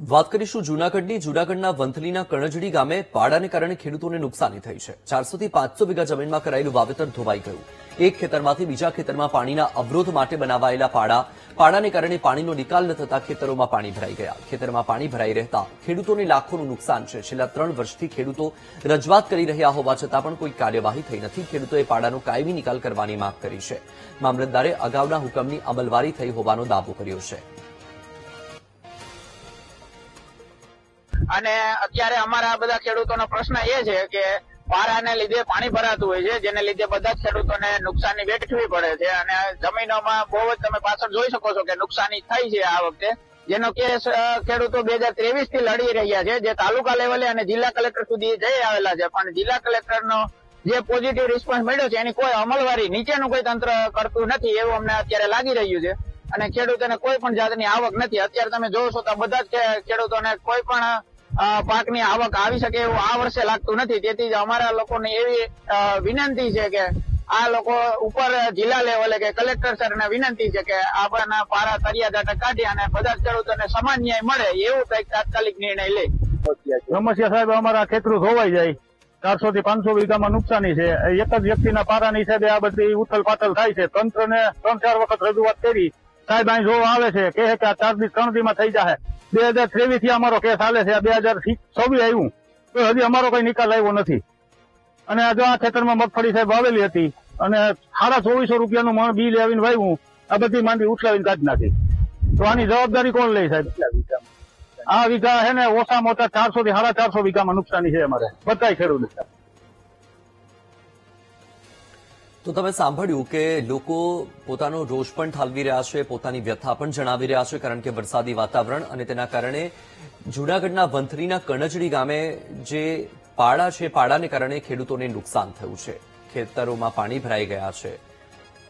વાત કરીશું જૂનાગઢની જૂનાગઢના વંથલીના કણજડી ગામે પાડાને કારણે ખેડૂતોને નુકસાની થઈ છે। 400 થી 500 વીઘા જમીનમાં કરાયેલું વાવેતર ધોવાઈ ગયું। એક ખેતરમાંથી બીજા ખેતરમાં પાણીના અવરોધ માટે બનાવાયેલા પાડાને કારણે પાણીનો નિકાલ ન થતા ખેતરોમાં પાણી ભરાઈ ગયા। ખેતરમાં પાણી ભરાઈ રહેતા ખેડૂતોને લાખોનું નુકસાન છે। છેલ્લા 3 વર્ષથી ખેડૂતો રજૂઆત કરી રહ્યા હોવા છતાં પણ કોઈ કાર્યવાહી થઈ નથી। ખેડૂતોએ પાડાનો કાયમી નિકાલ કરવાની માંગ કરી છે। મામલતદારે અગાઉના હુકમની અમલવારી થઈ હોવાનો દાવો કર્યો છે। અને અત્યારે અમારા બધા ખેડૂતોનો પ્રશ્ન એ છે કે પારાને લીધે પાણી ભરાતું હોય છે, જેને લીધે બધા જ ખેડૂતોને નુકસાની વેઠવી પડે છે અને જમીનોમાં બહુ જ તમે પાછળ જોઈ શકો છો કે નુકસાની થઈ છે આ વખતે, જેનો કેસ ખેડૂતો 2023 થી લડી રહ્યા છે, જે તાલુકા લેવલે અને જિલ્લા કલેક્ટર સુધી જઈ આવેલા છે, પણ જિલ્લા કલેક્ટરનો જે પોઝિટિવ રિસ્પોન્સ મળ્યો છે એની કોઈ અમલવારી નીચેનું કોઈ તંત્ર કરતું નથી એવું અમને અત્યારે લાગી રહ્યું છે અને ખેડૂતોને કોઈ પણ જાતની આવક નથી। અત્યારે તમે જોશો તો બધા જ ખેડૂતોને કોઈ પણ પાકની આવક આવી શકે એવું આ વર્ષે લાગતું નથી। તેથી જ અમારા લોકોની એવી વિનંતી છે કે આ લોકો ઉપર જિલ્લા લેવલે કે કલેક્ટર સરને વિનંતી છે કે આપણા પારા તરિયા દાટા કાઢી અને બધા જ ખેડૂતોને સમાન ન્યાય મળે એવું કંઈક તાત્કાલિક નિર્ણય લે। સમસ્યા સાહેબ અમારા ખેતરું ધોવાઈ જાય, 400 થી 500 વીઘામાં નુકસાની છે। એક જ વ્યક્તિના પારાની હિસાબે આ બધી ઉથલ પાથલ થાય છે। તંત્રને 3-4 વખત રજૂઆત કરી, સાહેબ અહીં જોવા આવે છે કે આ 4 થી 3 દીમાં થઈ જાય। 2023 થી અમારો કેસ હાલે છે, 2026 આવ્યું તો હજી અમારો કઈ નિકાલ આવ્યો નથી। અને જો આ ખેતરમાં મગફળી સાહેબ વાવેલી હતી અને 2450 રૂપિયાનું મણ બી આવીને વાવ્યું, આ બધી માંડી ઉછલાવીને કાઢી નાખી, તો આની જવાબદારી કોણ લે સાહેબ? આ વીઘા છે ને ઓછામાં ઓછા 400 થી 450 વીઘામાં નુકસાની છે અમારે બધા ખેડૂત। તો તમે સાંભળ્યું કે લોકો પોતાનો રોષ પણ ઠાલવી રહ્યા છે, પોતાની વ્યથા પણ જણાવી રહ્યા છે, કારણ કે વરસાદી વાતાવરણ અને તેના કારણે જૂનાગઢના વંથલીના કણજડી ગામે જે પાડા છે, પાડાને કારણે ખેડૂતોને નુકસાન થયું છે। ખેતરોમાં પાણી ભરાઈ ગયા છે।